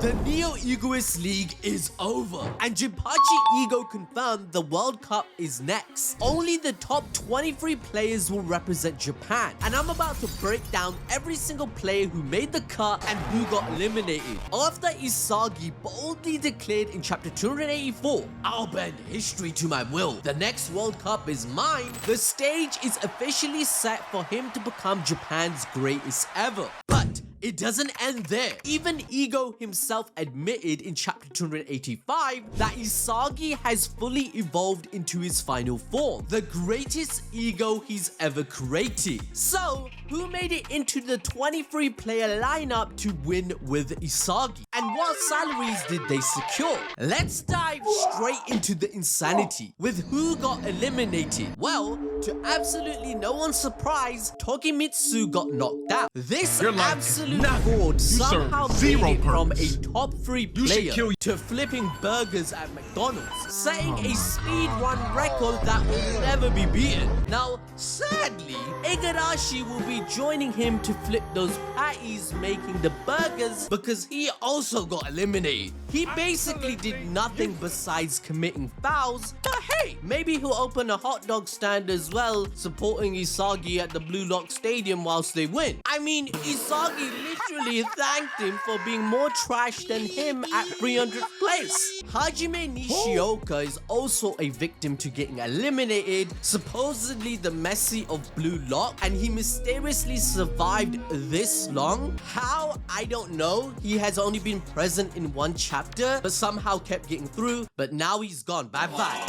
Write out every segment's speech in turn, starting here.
The Neo Egoist League is over, and Jinpachi Ego confirmed the World Cup is next. Only the top 23 players will represent Japan, and I'm about to break down every single player who made the cut and who got eliminated. After ISAGI boldly declared in chapter 284, "I'll bend history to my will. The next World Cup is mine," the stage is officially set for him to become Japan's greatest ever. But it doesn't end there. Even Ego himself admitted in chapter 285 that ISAGI has fully evolved into his final form, the greatest Ego he's ever created. So, who made it into the 23-player lineup to win with ISAGI? And what salaries did they secure? Let's dive straight into the insanity. With who got eliminated? Well, to absolutely no one's surprise, Tokimitsu got knocked out. This absolute fraud somehow made it from a top 3 player to flipping burgers at McDonald's, setting a speedrun record that will never be beaten. Now, sadly, Igarashi will be joining him to flip those patties making the burgers because he also got eliminated. He basically did nothing besides committing fouls, but hey, maybe he'll open a hot dog stand as well, supporting ISAGI at the Blue Lock Stadium whilst they win. I mean, ISAGI literally thanked him for being more trash than him at 300th place. Hajime Nishioka is also a victim to getting eliminated, supposedly the Messi of Blue Lock, and he mysteriously survived this long. How? I don't know. He has only been present in one chapter, but somehow kept getting through, but now he's gone. Bye-bye.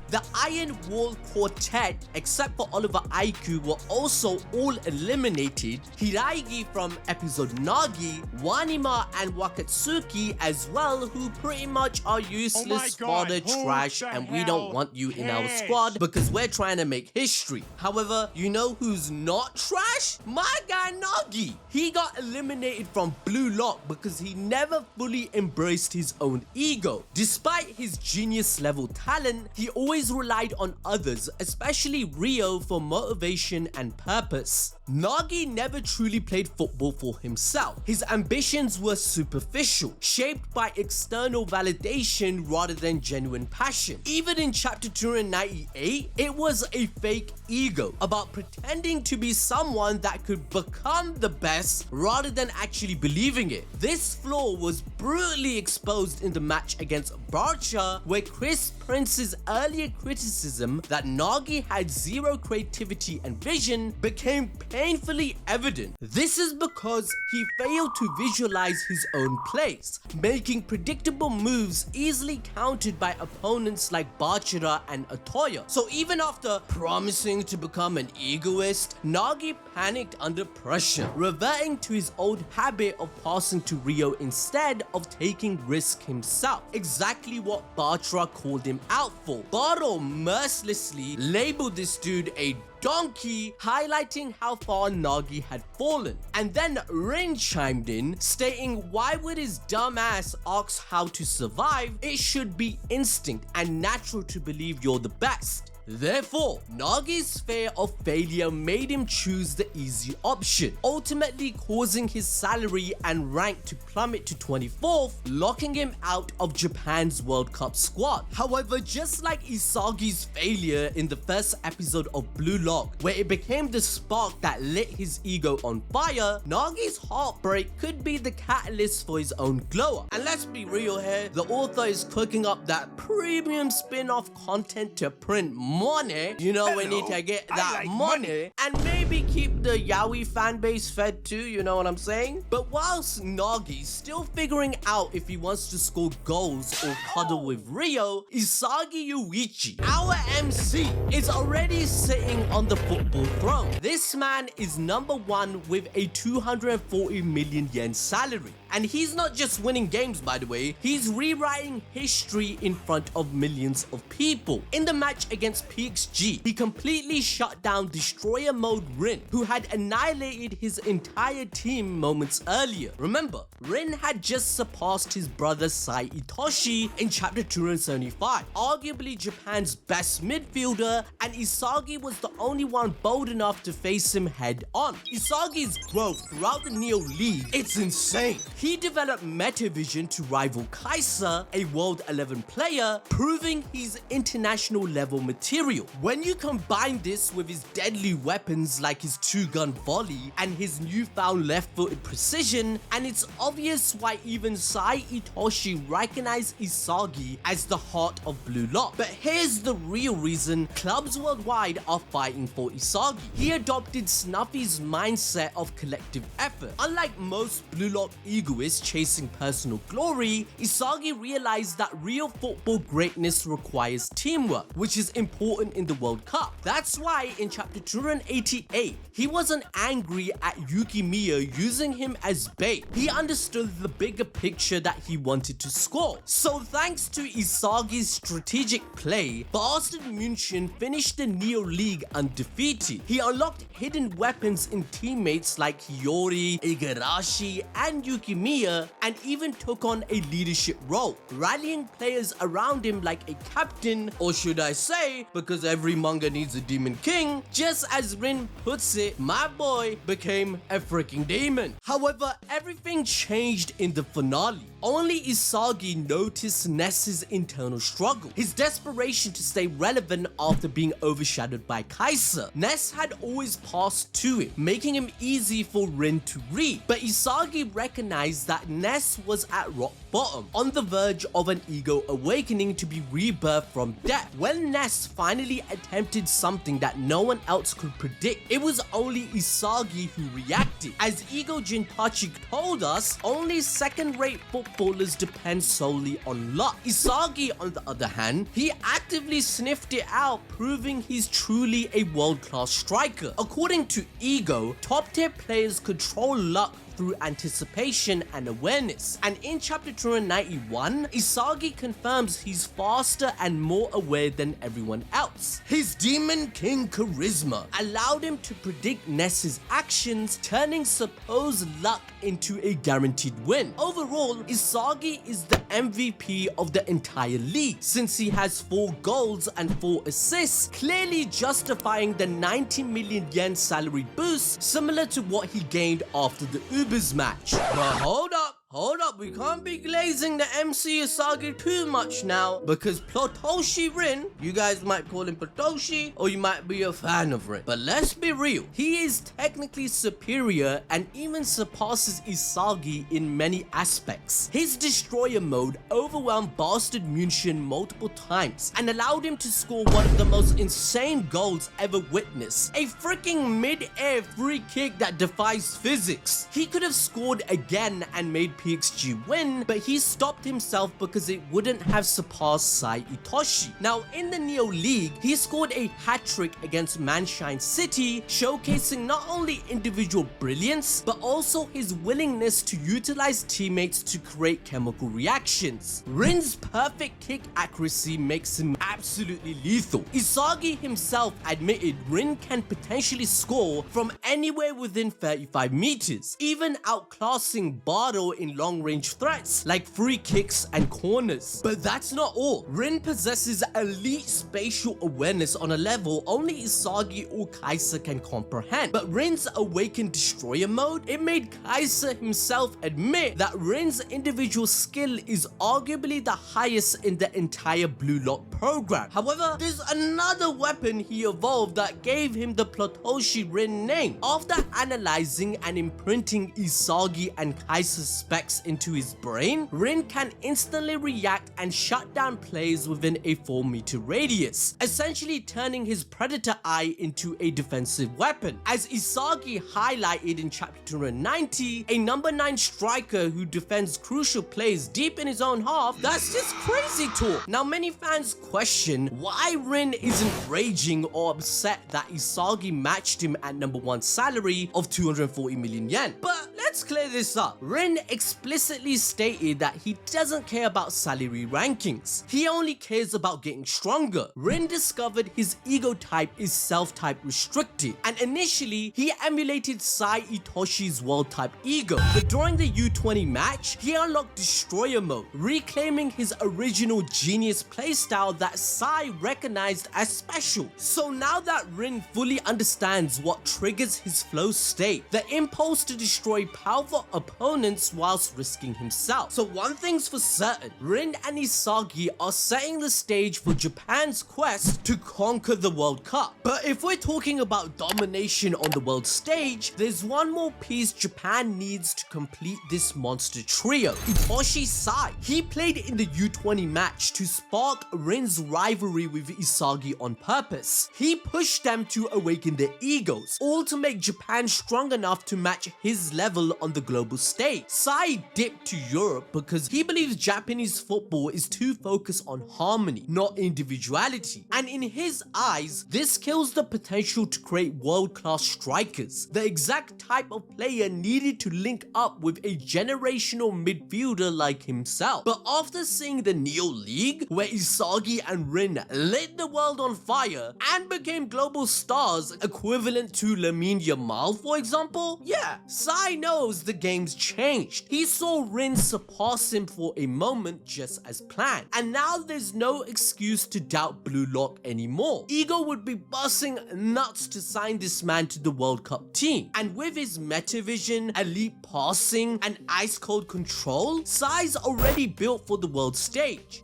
The Iron Wall Quartet, except for Oliver Aiku, were also all eliminated. Hiraigi from episode Nagi, Wanima and Wakatsuki as well, who pretty much are useless fodder trash, and we don't want you in our squad because we're trying to make history. However, you know who's not trash? My guy Nagi. He got eliminated from Blue Lock because he never fully embraced his own ego. Despite his genius level talent, he always relied on others, especially Rio, for motivation and purpose. Nagi never truly played football for himself. His ambitions were superficial, shaped by external validation rather than genuine passion. Even in chapter 298, it was a fake ego, about pretending to be someone that could become the best rather than actually believing it. This flaw was brutally exposed in the match against Barcha, where Chris Prince's earlier criticism that Nagi had zero creativity and vision became painfully evident. This is because he failed to visualize his own place, making predictable moves easily countered by opponents like Bachira and Atoya. So even after promising to become an egoist, Nagi panicked under pressure, reverting to his old habit of passing to Rio instead of taking risk himself. Exactly what Bachira called him out for. Baro mercilessly labeled this dude a donkey, highlighting how far Nagi had fallen. And then Rin chimed in, stating, why would his dumb ass ask how to survive? It should be instinct and natural to believe you're the best. Therefore, Nagi's fear of failure made him choose the easy option, ultimately causing his salary and rank to plummet to 24th, locking him out of Japan's World Cup squad. However, just like ISAGI's failure in the first episode of Blue Lock, where it became the spark that lit his ego on fire, Nagi's heartbreak could be the catalyst for his own glow up. And let's be real here, the author is cooking up that premium spin-off content to print money. You know, we need to get that money and maybe keep the yaoi fan base fed too, you know what I'm saying? But whilst Nagi's still figuring out if he wants to score goals or cuddle with Rio, Isagi Yuichi, our MC, is already sitting on the football throne. This man is number 1 with a 240 million yen salary. And he's not just winning games, by the way, he's rewriting history in front of millions of people. In the match against PXG, he completely shut down Destroyer Mode Rin, who had annihilated his entire team moments earlier. Remember, Rin had just surpassed his brother Sai Itoshi in Chapter 275, arguably Japan's best midfielder, and ISAGI was the only one bold enough to face him head on. ISAGI's growth throughout the Neo League, it's insane. He developed Metavision to rival Kaiser, a World 11 player, proving he's international level material. When you combine this with his deadly weapons like his 2-gun volley and his newfound left-footed precision, and it's obvious why even Sai Itoshi recognized ISAGI as the heart of Blue Lock. But here's the real reason clubs worldwide are fighting for ISAGI. He adopted Snuffy's mindset of collective effort. Unlike most Blue Lock egoists chasing personal glory, ISAGI realized that real football greatness requires teamwork, which is important in the World Cup. That's why in Chapter 288, he wasn't angry at Yukimiya using him as bait. He understood the bigger picture that he wanted to score. So thanks to ISAGI's strategic play, Bastard München finished the Neo League undefeated. He unlocked hidden weapons in teammates like Hiyori, Igarashi, and Yukimiya, and even took on a leadership role, rallying players around him like a captain, or should I say, because every manga needs a demon king, just as Rin puts it, my boy became a freaking demon. However, everything changed in the finale. Only ISAGI noticed Ness's internal struggle, his desperation to stay relevant after being overshadowed by Kaiser. Ness had always passed to him, making him easy for Rin to read, but ISAGI recognized that Ness was at rock bottom, on the verge of an ego awakening to be rebirthed from death. When Ness finally attempted something that no one else could predict, it was only ISAGI who reacted. As Ego Jinpachi told us, only second-rate footballers depend solely on luck. ISAGI, on the other hand, he actively sniffed it out, proving he's truly a world-class striker. According to Ego, top-tier players control luck through anticipation and awareness. And in Chapter 291, ISAGI confirms he's faster and more aware than everyone else. His Demon King charisma allowed him to predict Ness's actions, turning supposed luck into a guaranteed win. Overall, ISAGI is the MVP of the entire league, since he has 4 goals and 4 assists, clearly justifying the 90 million yen salary boost, similar to what he gained after the Ubers match. But hold up, we can't be glazing the MC ISAGI too much now, because Platoshi Rin, you guys might call him Platoshi, or you might be a fan of Rin, but let's be real, he is technically superior and even surpasses ISAGI in many aspects. His Destroyer mode overwhelmed Bastard München multiple times and allowed him to score one of the most insane goals ever witnessed, a freaking mid-air free kick that defies physics. He could have scored again and made PXG win, but he stopped himself because it wouldn't have surpassed Sai Itoshi. Now, in the Neo League, he scored a hat-trick against Manshine City, showcasing not only individual brilliance, but also his willingness to utilize teammates to create chemical reactions. Rin's perfect kick accuracy makes him absolutely lethal. ISAGI himself admitted Rin can potentially score from anywhere within 35 meters, even outclassing Bardo in long-range threats like free kicks and corners. But that's not all. Rin possesses elite spatial awareness on a level only ISAGI or Kaiser can comprehend. But Rin's awakened Destroyer mode, it made Kaiser himself admit that Rin's individual skill is arguably the highest in the entire Blue Lock program. However, there's another weapon he evolved that gave him the Platoshi Rin name. After analyzing and imprinting ISAGI and Kaiser's specs into his brain, Rin can instantly react and shut down plays within a 4-meter radius, essentially turning his Predator Eye into a defensive weapon. As ISAGI highlighted in Chapter 290, a number 9 striker who defends crucial plays deep in his own half, that's just crazy talk. Now, many fans question why Rin isn't raging or upset that ISAGI matched him at number 1 salary of 240 million yen. But let's clear this up. Rin explicitly stated that he doesn't care about salary rankings. He only cares about getting stronger. Rin discovered his ego type is self-type restricted, and initially he emulated Sai Itoshi's world-type ego. But during the U20 match, he unlocked Destroyer mode, reclaiming his original genius playstyle that Sai recognized as special. So now that Rin fully understands what triggers his flow state, the impulse to destroy powerful opponents whilst risking himself. So one thing's for certain, Rin and ISAGI are setting the stage for Japan's quest to conquer the World Cup. But if we're talking about domination on the world stage, there's one more piece Japan needs to complete this monster trio, Itoshi Sai. He played in the U20 match to spark Rin's rivalry with ISAGI on purpose. He pushed them to awaken their egos, all to make Japan strong enough to match his level on the global stage. Sai dipped to Europe because he believes Japanese football is too focused on harmony, not individuality. And in his eyes, this kills the potential to create world-class strikers, the exact type of player needed to link up with a generational midfielder like himself. But after seeing the Neo League, where ISAGI and Rin lit the world on fire and became global stars equivalent to Lamine Yamal, for example, yeah, Sai knows the game's changed. He saw Rin surpass him for a moment just as planned, and now there's no excuse to doubt Blue Lock anymore. Ego would be busting nuts to sign this man to the World Cup team, and with his meta vision, elite passing, and ice cold control, Sai's already built for the world stage.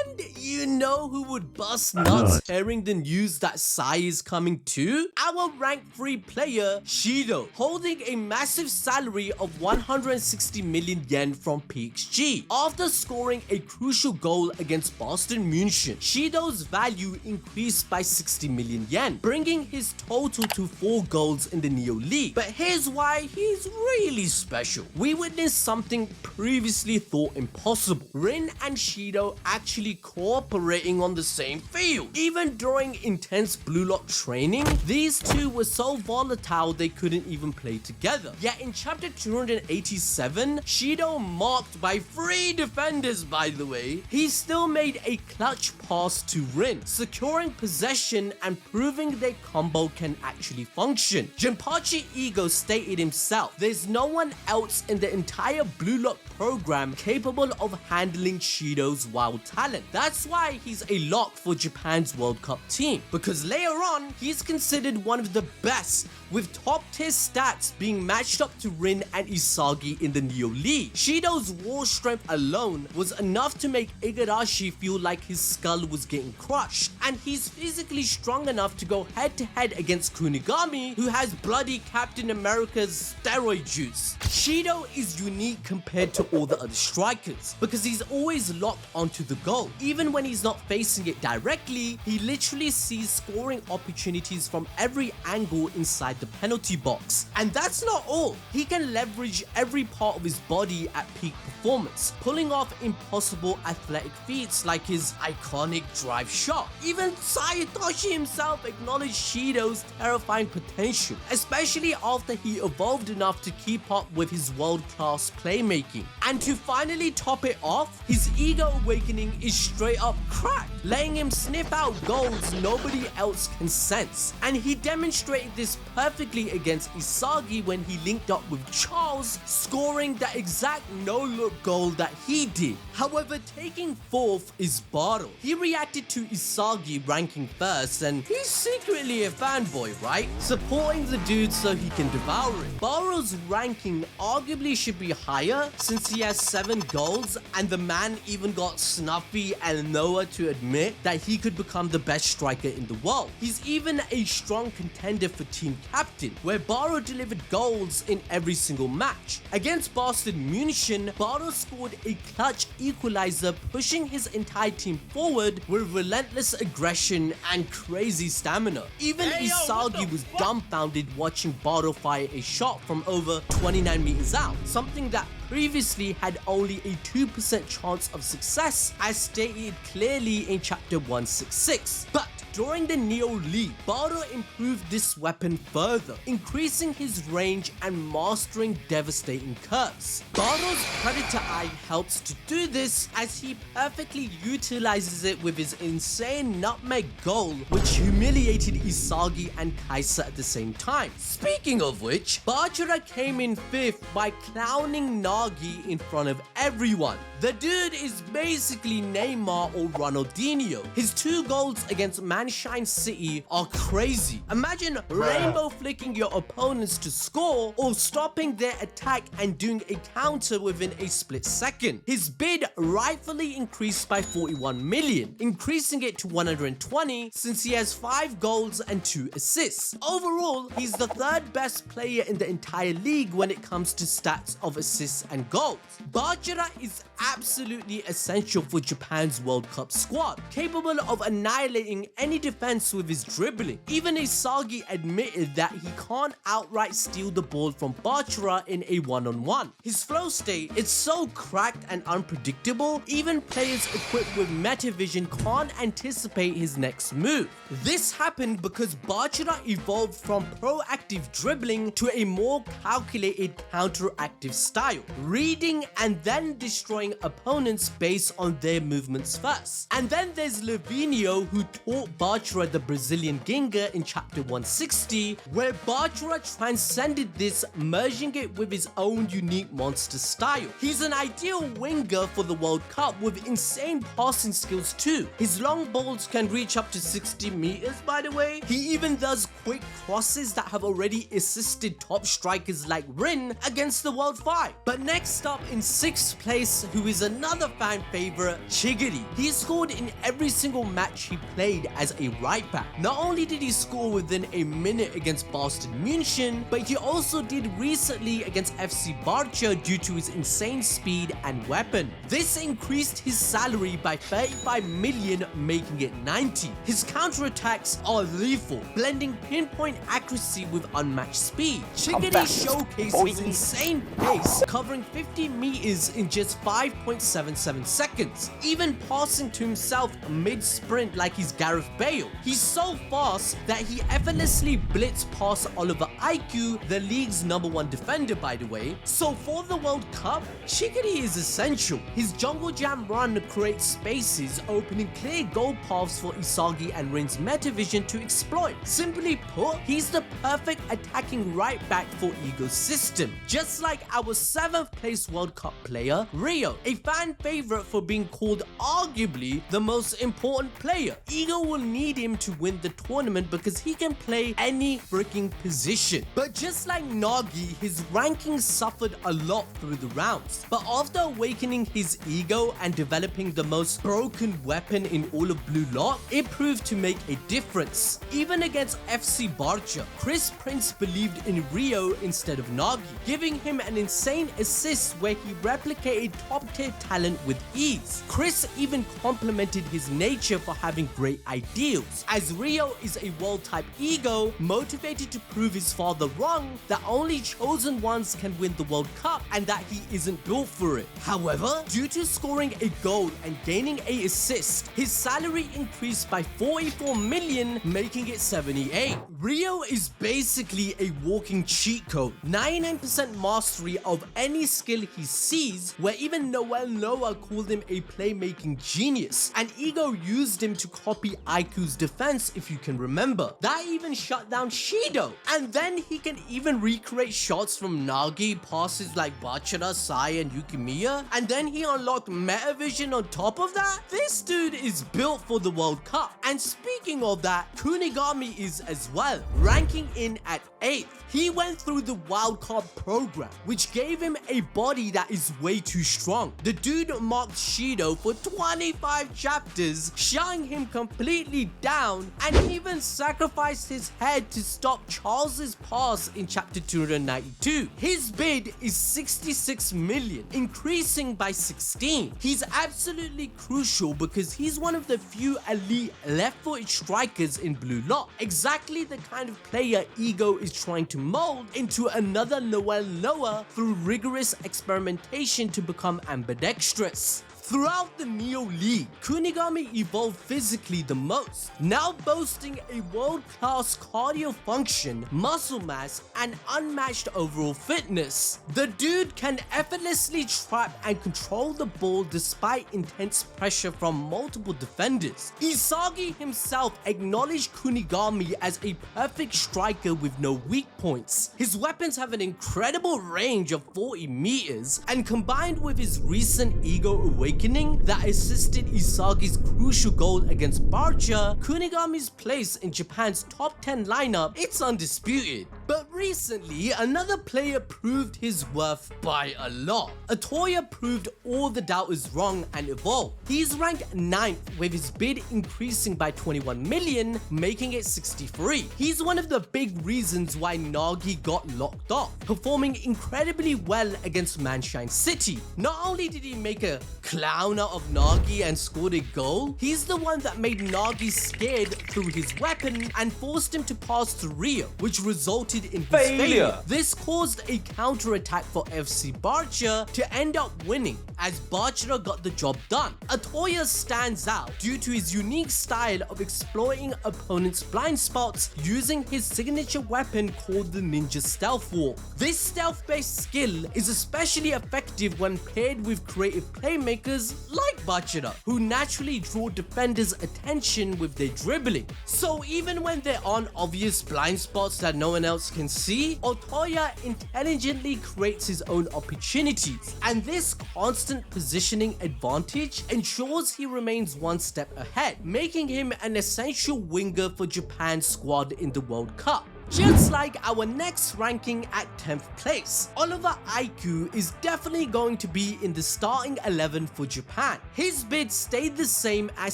And you know who would bust nuts hearing the news that Sai is coming too? Our rank 3 player, Shido, holding a massive salary of 160 million yen from PXG. After scoring a crucial goal against Boston München, Shido's value increased by 60 million yen, bringing his total to 4 goals in the Neo League. But here's why he's really special. We witnessed something previously thought impossible. Rin and Shido actually cooperating on the same field. Even during intense Blue Lock training, these two were so volatile they couldn't even play together. Yet in chapter 287, Shido, marked by 3 defenders by the way, he still made a clutch pass to Rin, securing possession and proving their combo can actually function. Jinpachi Ego stated himself, there's no one else in the entire Blue Lock program capable of handling Shido's wild talent. That's why he's a lock for Japan's World Cup team, because later on, he's considered one of the best, with top tier stats being matched up to Rin and ISAGI in the Neo League. Shido's raw strength alone was enough to make Igarashi feel like his skull was getting crushed, and he's physically strong enough to go head to head against Kunigami, who has bloody Captain America's steroid juice. Shido is unique compared to all the other strikers because he's always locked onto the goal. Even when he's not facing it directly, he literally sees scoring opportunities from every angle inside the penalty box. And that's not all. He can leverage every part of his body at peak performance, pulling off impossible athletic feats like his iconic drive shot. Even Sai Itoshi himself acknowledged Shido's terrifying potential, especially after he evolved enough to keep up with his world-class playmaking. And to finally top it off, his ego awakening is straight up crack, letting him sniff out goals nobody else can sense. And he demonstrated this perfectly against ISAGI when he linked up with Charles, scoring that exact no-look goal that he did. However, taking 4th is Baro. He reacted to ISAGI ranking 1st, and he's secretly a fanboy, right? Supporting the dude so he can devour it. Baro's ranking arguably should be higher since he has 7 goals, and the man even got Snuffy and Noah to admit that he could become the best striker in the world. He's even a strong contender for team captain, where Baro delivered goals in every single match. Against Boston München, Baro scored a clutch equalizer, pushing his entire team forward with relentless aggression and crazy stamina. Even ISAGI was dumbfounded watching Baro fire a shot from over 29 meters out, something that previously had only a 2% chance of success, as stated clearly in chapter 166. But During the Neo League, Baro improved this weapon further, increasing his range and mastering devastating curves. Baro's Predator Eye helps to do this as he perfectly utilizes it with his insane Nutmeg goal, which humiliated ISAGI and Kai'Sa at the same time. Speaking of which, Bachara came in 5th by clowning Nagi in front of everyone. The dude is basically Neymar or Ronaldinho. His 2 goals against Manshine City are crazy. Imagine rainbow flicking your opponents to score or stopping their attack and doing a counter within a split second. His bid rightfully increased by 41 million, increasing it to 120 since he has 5 goals and 2 assists. Overall, he's the 3rd best player in the entire league when it comes to stats of assists and goals. Bachara is absolutely essential for Japan's World Cup squad, capable of annihilating any defense with his dribbling. Even ISAGI admitted that he can't outright steal the ball from Bachara in a one-on-one. His flow state is so cracked and unpredictable, even players equipped with Metavision can't anticipate his next move. This happened because Bachara evolved from proactive dribbling to a more calculated counteractive style, reading and then destroying opponents based on their movements first. And then there's Levinho, who taught Bachara the Brazilian Ginga in chapter 160, where Bachara transcended this, merging it with his own unique monster style. He's an ideal winger for the World Cup with insane passing skills too. His long balls can reach up to 60 meters, by the way. He even does quick crosses that have already assisted top strikers like Rin against the World 5. But next up in 6th place, who is another fan favorite, Chigiri. He scored in every single match he played as a right back. Not only did he score within a minute against Boston München, but he also did recently against FC Barca due to his insane speed and weapon. This increased his salary by 35 million, making it 90. His counterattacks are lethal, blending pinpoint accuracy with unmatched speed. Chigiri showcased his insane pace, covering 50 meters in just 5.77 seconds, even passing to himself mid-sprint like he's Gareth Bale. He's so fast that he effortlessly blitzed past Oliver Aiku, the league's #1 defender, by the way. So for the World Cup, Chigiri is essential. His jungle jam run creates spaces, opening clear goal paths for ISAGI and Rin's Metavision to exploit. Simply put, he's the perfect attacking right back for Ego's system, just like our 7th place World Cup player, Rio, a fan favorite for being called arguably the most important player. Ego will need him to win the tournament because he can play any freaking position. But just like Nagi, his rankings suffered a lot through the rounds. But after awakening his ego and developing the most broken weapon in all of Blue Lock, it proved to make a difference. Even against FC Barca, Chris Prince believed in Rio instead of Nagi, giving him an insane assist where he replicated top-tier talent with ease. Chris even complimented his nature for having great ideals, as Rio is a world-type ego, motivated to prove his father wrong, that only chosen ones can win the World Cup and that he isn't built for it. However, due to scoring a goal and gaining an assist, his salary increased by 44 million, making it 78. Rio is basically a walking cheat code, 99% mastery of any skill he sees, where even Noel Noah called him a playmaking genius, and Ego used him to copy Aiku's defense, if you can remember. That even shut down Shido, and then he can even recreate shots from Nagi, passes like Bachara, Sai and Yukimiya, and then he unlocked Metavision on top of that. This dude is built for the World Cup. And speaking of that, Kunigami is as well, ranking in at 8th. He went through the wildcard program, which gave him a body that is way too strong. The dude marked Shido for 25 chapters, shutting him completely down, and even sacrificed his head to stop Charles's pass in chapter 292. His bid is 66 million, increasing by 16. He's absolutely crucial because he's one of the few elite left-footed strikers in Blue Lock, exactly the kind of player Ego is trying to mold into another Noel Noah through rigorous experimentation to become ambidextrous. Throughout the Neo League, Kunigami evolved physically the most, now boasting a world-class cardio function, muscle mass, and unmatched overall fitness. The dude can effortlessly trap and control the ball despite intense pressure from multiple defenders. ISAGI himself acknowledged Kunigami as a perfect striker with no weak points. His weapons have an incredible range of 40 meters, and combined with his recent ego awakening that assisted Isagi's crucial goal against Barca, Kunigami's place in Japan's top 10 lineup, it's undisputed. But recently, another player proved his worth by a lot. Atoya proved all the doubters wrong and evolved. He's ranked 9th with his bid increasing by 21 million, making it 63. He's one of the big reasons why Nagi got locked off, performing incredibly well against Manshine City. Not only did he make a clown out of Nagi and scored a goal, he's the one that made Nagi scared through his weapon and forced him to pass to Rio, which resulted in his failure. This caused a counter-attack for FC Barca to end up winning, as Barca got the job done. Atoya stands out due to his unique style of exploiting opponents' blind spots using his signature weapon called the Ninja Stealth Walk. This stealth-based skill is especially effective when paired with creative playmakers like Barca, who naturally draw defenders' attention with their dribbling. So even when there aren't obvious blind spots that no one else can see, Otoya intelligently creates his own opportunities, and this constant positioning advantage ensures he remains one step ahead, making him an essential winger for Japan's squad in the World Cup. Just like our next ranking at 10th place, Oliver Aiku is definitely going to be in the starting 11 for Japan. His bid stayed the same at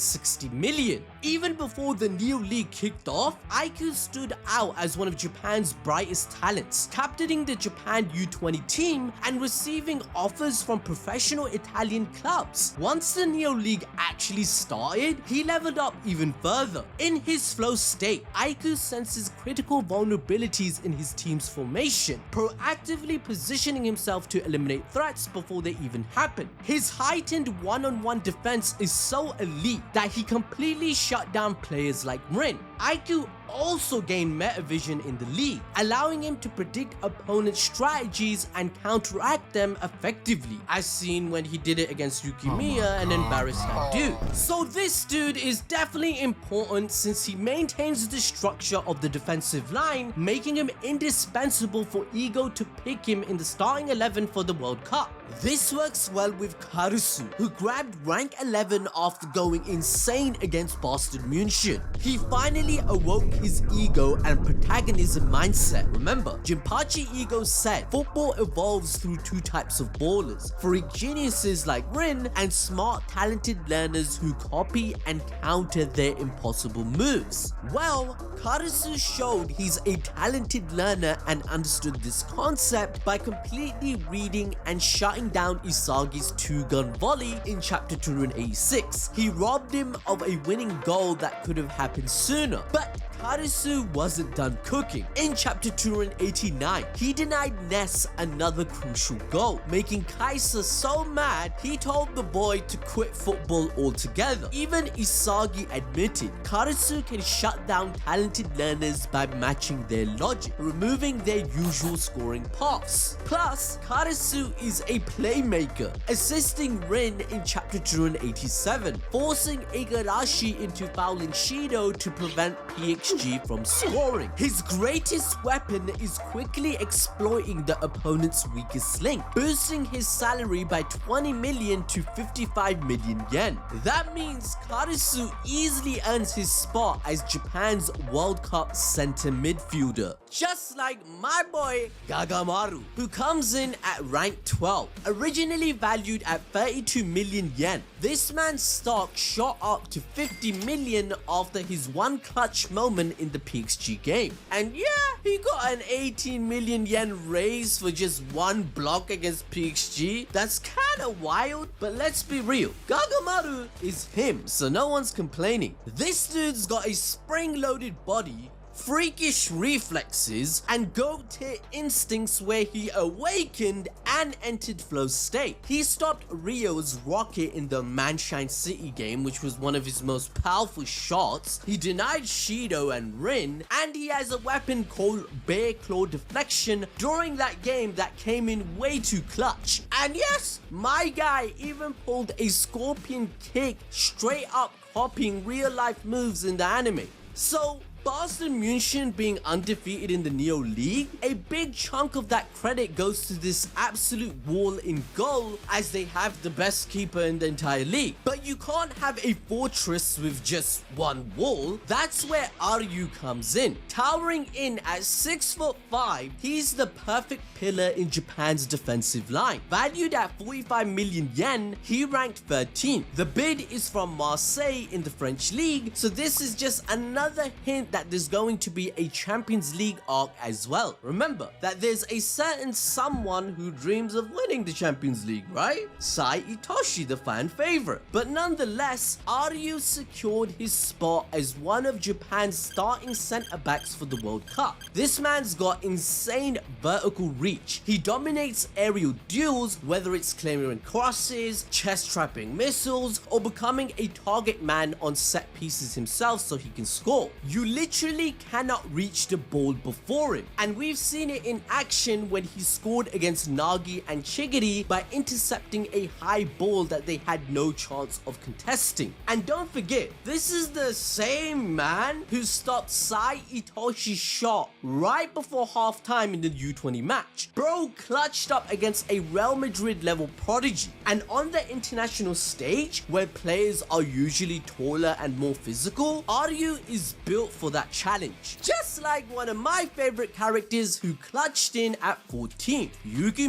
60 million. Even before the Neo League kicked off, Aiku stood out as one of Japan's brightest talents, captaining the Japan U20 team and receiving offers from professional Italian clubs. Once the Neo League actually started, he leveled up even further. In his flow state, Aiku senses critical vulnerabilities in his team's formation, proactively positioning himself to eliminate threats before they even happen. His heightened one-on-one defense is so elite that he completely shut down players like Rin. Aiku also gained meta vision in the league, allowing him to predict opponents' strategies and counteract them effectively, as seen when he did it against Yukimiya and embarrassed that dude. So this dude is definitely important since he maintains the structure of the defensive line, making him indispensable for Ego to pick him in the starting 11 for the World Cup. This works well with Karisu, who grabbed rank 11 after going insane against Boston München. He finally awoke his ego and protagonism mindset. Remember, Jinpachi Ego said, football evolves through two types of ballers, freak geniuses like Rin and smart talented learners who copy and counter their impossible moves. Well, Karisu showed he's a talented learner and understood this concept by completely reading and shutting down Isagi's two-gun volley in chapter 286. He robbed him of a winning goal that could have happened sooner, but Karisu wasn't done cooking. In chapter 289, he denied Ness another crucial goal, making Kaisa so mad he told the boy to quit football altogether. Even Isagi admitted Karisu can shut down talented learners by matching their logic, removing their usual scoring paths. Plus, Karisu is a playmaker, assisting Rin in chapter 287, forcing Igarashi into fouling Shido to prevent PXG from scoring. His greatest weapon is quickly exploiting the opponent's weakest link, boosting his salary by 20 million to 55 million yen. That means Karisu easily earns his spot as Japan's World Cup center midfielder. Just like my boy Gagamaru, who comes in at rank 12, originally valued at 32 million yen. This man's stock shot up to 50 million after his one clutch moment in the PXG game. And yeah, he got an 18 million yen raise for just one block against PXG. That's kinda wild, but let's be real. Gagamaru is him, so no one's complaining. This dude's got a spring-loaded body, freakish reflexes, and GOAT tier instincts where he awakened and entered flow state. He stopped Rio's rocket in the Manshine City game, which was one of his most powerful shots. He denied Shido and Rin, and he has a weapon called Bear Claw Deflection during that game that came in way too clutch. And yes, my guy even pulled a scorpion kick straight up copying real life moves in the anime. So Boston München being undefeated in the Neo League, a big chunk of that credit goes to this absolute wall in goal, as they have the best keeper in the entire league. But you can't have a fortress with just one wall. That's where Ryu comes in. Towering in at 6'5", he's the perfect pillar in Japan's defensive line. Valued at 45 million yen, he ranked 13th. The bid is from Marseille in the French league, so this is just another hint that there's going to be a Champions League arc as well. Remember that there's a certain someone who dreams of winning the Champions League, right? Sai Itoshi, the fan favorite. But nonetheless, Ryu secured his spot as one of Japan's starting center backs for the World Cup. This man's got insane vertical reach. He dominates aerial duels, whether it's clearing crosses, chest trapping missiles, or becoming a target man on set pieces himself so he can score. You literally cannot reach the ball before him, and we've seen it in action when he scored against Nagi and Chigiri by intercepting a high ball that they had no chance of contesting. And don't forget, this is the same man who stopped Sai Itoshi's shot right before halftime in the U20 match. Bro clutched up against a Real Madrid level prodigy, and on the international stage where players are usually taller and more physical, Ryu is built for that challenge. Just like one of my favorite characters who clutched in at 14th, Yuki.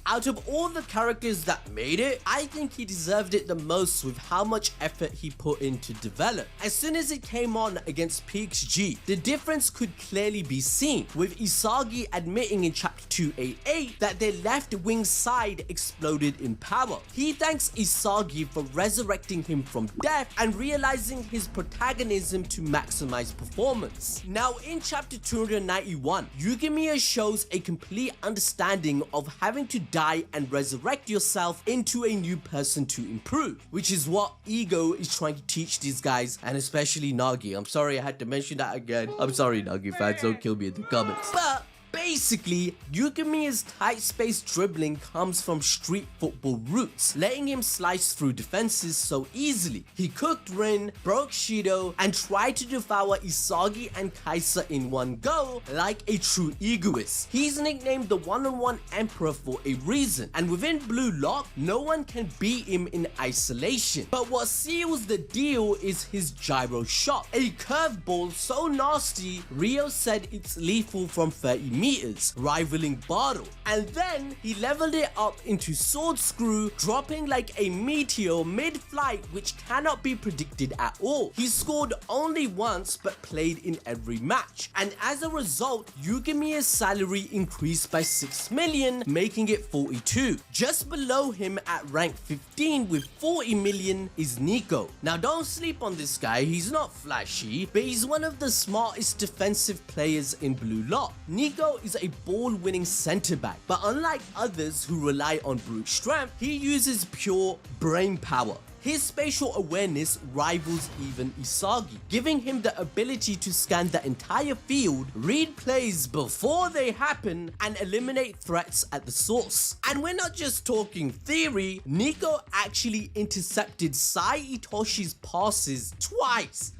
Out of all the characters that made it, I think he deserved it the most with how much effort he put in to develop. As soon as it came on against PXG, the difference could clearly be seen, with ISAGI admitting in chapter 288 that their left wing side exploded in power. He thanks ISAGI for resurrecting him from death and realizing his protagonism to maximize performance. Now in chapter 291, Yugimiya shows a complete understanding of having to die and resurrect yourself into a new person to improve, which is what Ego is trying to teach these guys, and especially Nagi. I'm sorry I had to mention that again. I'm sorry Nagi fans, don't kill me in the comments. But basically, Yukimiya's tight space dribbling comes from street football roots, letting him slice through defenses so easily. He cooked Rin, broke Shido, and tried to devour Isagi and Kaisa in one go like a true egoist. He's nicknamed the one-on-one emperor for a reason, and within Blue Lock, no one can beat him in isolation. But what seals the deal is his gyro shot, a curveball so nasty, Rio said it's lethal from 30 meters, rivaling Bottle. And then he leveled it up into Sword Screw, dropping like a meteor mid-flight, which cannot be predicted at all. He scored only once but played in every match, and as a result, Yugimiya's salary increased by 6 million, making it 42. Just below him at rank 15 with 40 million is Nico. Now don't sleep on this guy, he's not flashy, but he's one of the smartest defensive players in Blue Lock. Nico is a ball-winning centre back, but unlike others who rely on brute strength, he uses pure brain power. His spatial awareness rivals even Isagi, giving him the ability to scan the entire field, read plays before they happen, and eliminate threats at the source. And we're not just talking theory, Nico actually intercepted Sai Itoshi's passes twice!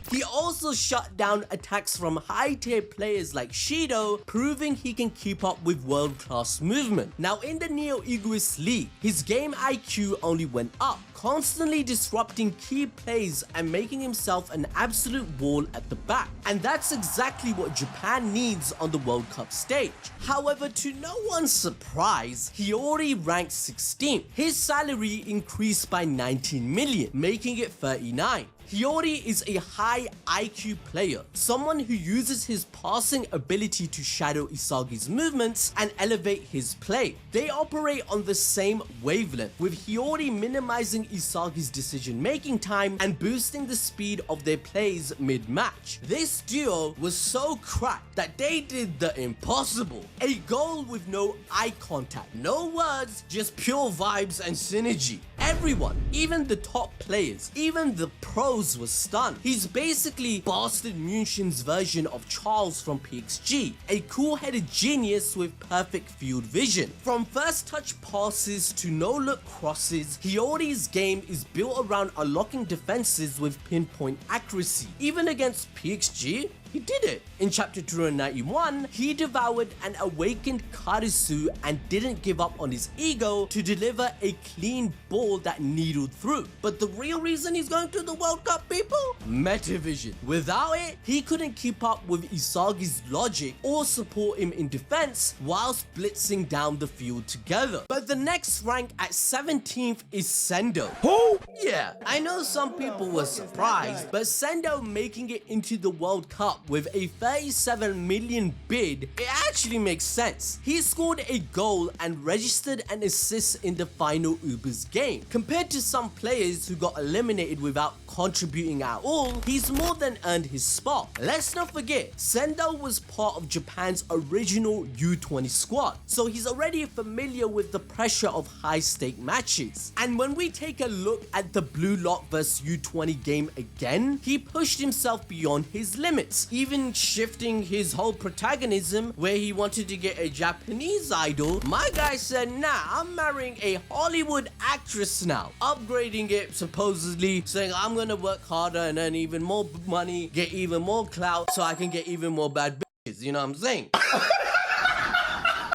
He also shut down attacks from high-tier players like Shido, proving he can keep up with world-class movement. Now in the Neo Egoist League, his game IQ only went up, constantly disrupting key plays and making himself an absolute wall at the back. And that's exactly what Japan needs on the World Cup stage. However, to no one's surprise, he already ranked 16th. His salary increased by 19 million, making it 39. Hiyori is a high IQ player, someone who uses his passing ability to shadow Isagi's movements and elevate his play. They operate on the same wavelength, with Hiyori minimizing Isagi's decision-making time and boosting the speed of their plays mid-match. This duo was so cracked that they did the impossible. A goal with no eye contact, no words, just pure vibes and synergy. Everyone, even the top players, even the pros was stunned. He's basically Bastard München's version of Charles from PXG, a cool-headed genius with perfect field vision. From first touch passes to no-look crosses, Hiyori's game is built around unlocking defenses with pinpoint accuracy. Even against PXG, he did it. In chapter 291, he devoured and awakened Karisu and didn't give up on his ego to deliver a clean ball that needled through. But the real reason he's going to the World Cup, people? Metavision. Without it, he couldn't keep up with Isagi's logic or support him in defense whilst blitzing down the field together. But the next rank at 17th is Sendo. Who? Yeah, I know some people were surprised, but Sendo making it into the World Cup with a 37 million bid, it actually makes sense. He scored a goal and registered an assist in the final Ubers game. Compared to some players who got eliminated without contributing at all, he's more than earned his spot. Let's not forget, Sendo was part of Japan's original U20 squad, so he's already familiar with the pressure of high-stake matches. And when we take a look at the Blue Lock vs U20 game again, he pushed himself beyond his limits, even shifting his whole protagonism where he wanted to get a Japanese idol. My guy said, nah, I'm marrying a Hollywood actress now, upgrading it supposedly, saying I'm gonna work harder and earn even more money, get even more clout so I can get even more bad bitches, you know what I'm saying?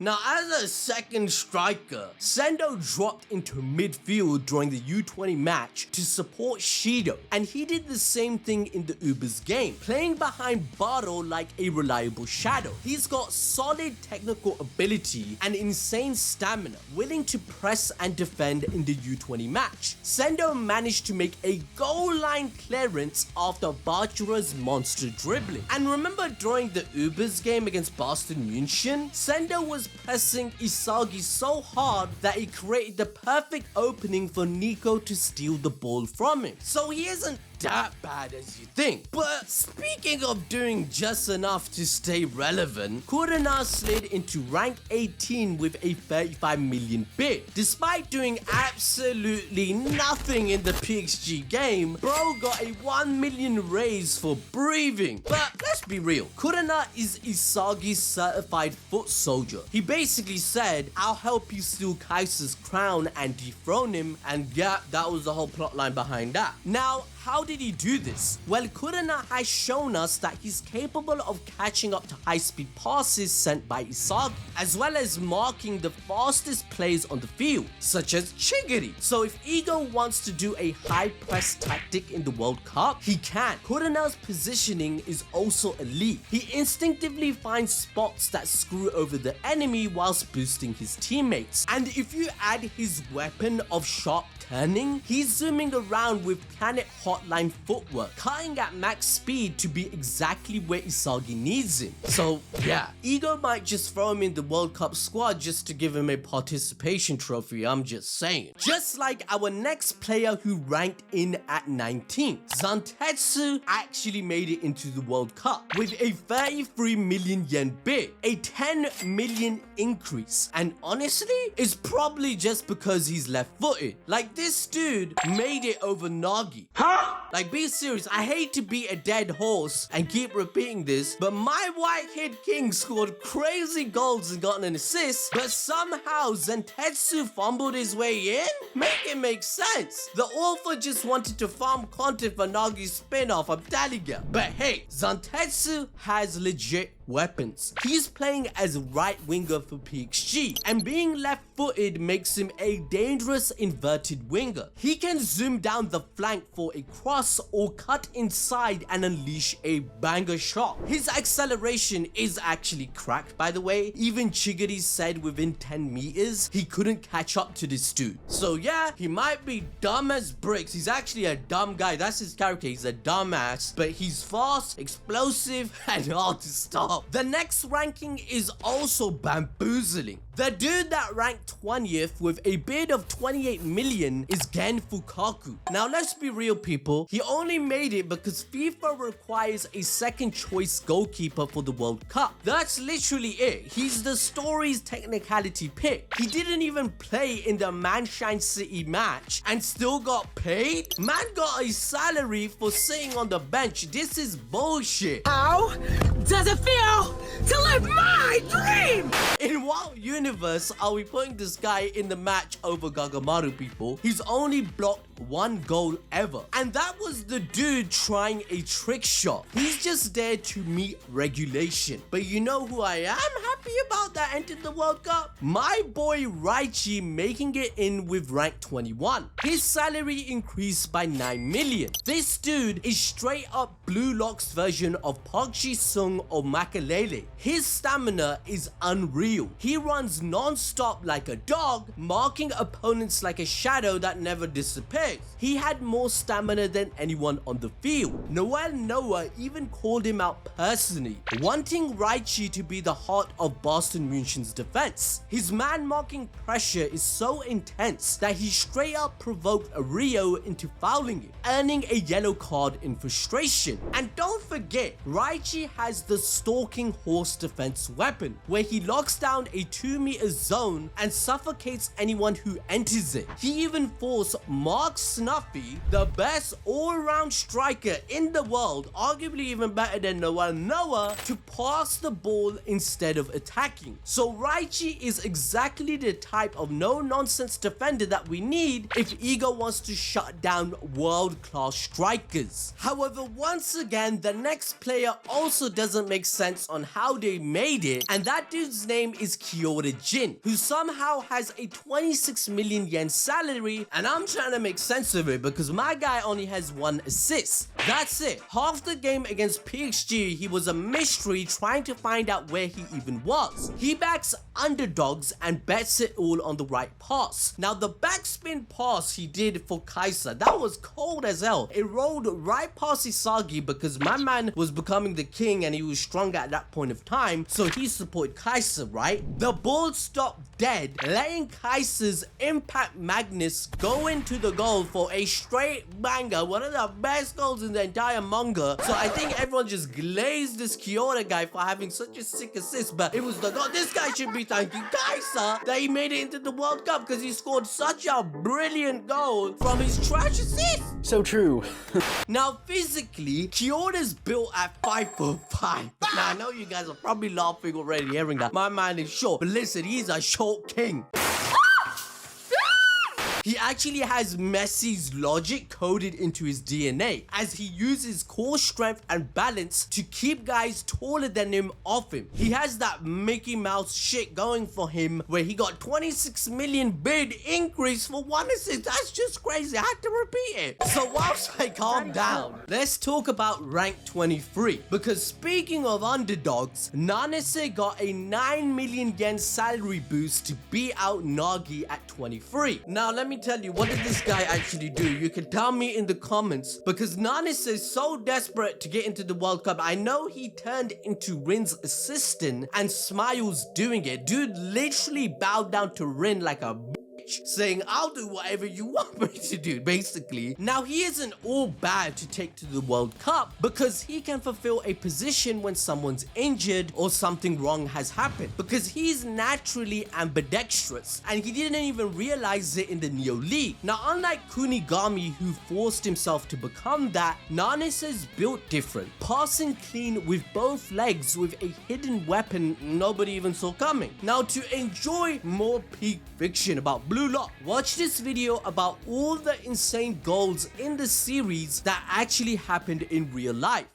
Now, as a second striker, Sendo dropped into midfield during the U20 match to support Shido, and he did the same thing in the Ubers game, playing behind Baro like a reliable shadow. He's got solid technical ability and insane stamina, willing to press and defend in the U20 match. Sendo managed to make a goal line clearance after Bachira's monster dribbling. And remember during the Ubers game against Bastard München, Sendo was pressing Isagi so hard that he created the perfect opening for Nico to steal the ball from him. So he isn't that bad as you think. But speaking of doing just enough to stay relevant, Kurana slid into rank 18 with a 35 million bid. Despite doing absolutely nothing in the PXG game, bro got a 1 million raise for breathing. But let's be real, Kurana is Isagi's certified foot soldier. He basically said, I'll help you steal Kaiser's crown and dethrone him, and yeah, that was the whole plotline behind that. Now, how did he do this? Well, Kurana has shown us that he's capable of catching up to high-speed passes sent by Isagi, as well as marking the fastest plays on the field, such as Chigiri. So if Ego wants to do a high-press tactic in the World Cup, he can. Kurana's positioning is also elite. He instinctively finds spots that screw over the enemy whilst boosting his teammates. And if you add his weapon of sharp turning, he's zooming around with planet hotline footwork, cutting at max speed to be exactly where Isagi needs him. So yeah, Ego might just throw him in the World Cup squad just to give him a participation trophy, I'm just saying. Just like our next player who ranked in at 19th, Zantetsu actually made it into the World Cup with a 33 million yen bid, a 10 million increase, and honestly, it's probably just because he's left-footed. Like, this dude made it over Nagi. Huh? Like, be serious, I hate to be a dead horse and keep repeating this, but my white-haired king scored crazy goals and got an assist, but somehow Zantetsu fumbled his way in? Make it make sense. The author just wanted to farm content for Nagi's spin-off, I'm telling ya. But hey, Zantetsu has legit weapons. He's playing as right winger for PXG, and being left-footed makes him a dangerous inverted winger. He can zoom down the flank for a cross or cut inside and unleash a banger shot. His acceleration is actually cracked, by the way. Even Chigiri said within 10 meters he couldn't catch up to this dude. So yeah, he might be dumb as bricks. He's actually a dumb guy. That's his character. He's a dumbass, but he's fast, explosive, and hard to stop. The next ranking is also bamboozling. The dude that ranked 20th with a bid of 28 million is Gen Fukaku. Now let's be real, people. He only made it because FIFA requires a second choice goalkeeper for the World Cup. That's literally it. He's the story's technicality pick. He didn't even play in the Manshine City match and still got paid? Man got a salary for sitting on the bench. This is bullshit. How does it feel to live my dream? In what universe are we putting this guy in the match over Gagamaru, people? He's only blocked one goal ever, and that was the dude trying a trick shot. He's just there to meet regulation. But you know who I am happy about that entered the World Cup? My boy Raichi making it in with rank 21. His salary increased by 9 million. This dude is straight up Blue Lock's version of Park Ji-sung or Makalele. His stamina is unreal. He runs non-stop like a dog, marking opponents like a shadow that never disappears. He had more stamina than anyone on the field. Noel Noah even called him out personally, wanting Raichi to be the heart of Boston München's defense. His man-marking pressure is so intense that he straight up provoked Rio into fouling him, earning a yellow card in frustration. And don't forget, Raichi has the stalking horse defense weapon, where he locks down a 2-meter zone and suffocates anyone who enters it. He even forced Mark Snuffy, the best all-round striker in the world, arguably even better than Noel Noah, to pass the ball instead of attacking. So Raichi is exactly the type of no-nonsense defender that we need if Ego wants to shut down world-class strikers. However, once again, the next player also doesn't make sense on how they made it, and that dude's name is Kyoda Jin, who somehow has a 26 million yen salary, and I'm trying to make sense of it because my guy only has 1 assist. That's it. Half the game against PXG, he was a mystery trying to find out where he even was. He backs underdogs and bets it all on the right pass. Now the backspin pass he did for Kaiser, that was cold as hell. It rolled right past ISAGI because my man was becoming the king and he was strong at that point of time, so he supported Kaiser, right? The ball stopped dead, letting Kaiser's Impact Magnus go into the goal for a straight banger, one of the best goals in the entire manga. So I think everyone just glazed this Kyoda guy for having such a sick assist, but it was the goal. This guy should be thanking Kaiser that he made it into the World Cup because he scored such a brilliant goal from his trash assist. So true. Now physically, Kyoda's built at 5'5". Now I know you guys are probably laughing already hearing that. My man is short, but listen, he's a short king. He actually has Messi's logic coded into his DNA, as he uses core strength and balance to keep guys taller than him off him. He has that Mickey Mouse shit going for him, where he got 26 million bid increase for 1 assist. That's just crazy. I had to repeat it. So whilst I calm down, let's talk about rank 23. Because speaking of underdogs, Nanase got a 9 million yen salary boost to beat out Nagi at 23. Now let me tell you, what did this guy actually do? You can tell me in the comments, because Nanase is so desperate to get into the World Cup. I know he turned into Rin's assistant and smiles doing it. Dude literally bowed down to Rin like a saying, I'll do whatever you want me to do, basically. Now, he isn't all bad to take to the World Cup because he can fulfill a position when someone's injured or something wrong has happened, because he's naturally ambidextrous and he didn't even realize it in the Neo League. Now, unlike Kunigami, who forced himself to become that, Nanase's built different, passing clean with both legs with a hidden weapon nobody even saw coming. Now, to enjoy more peak fiction about Blue Lock, watch this video about all the insane goals in the series that actually happened in real life.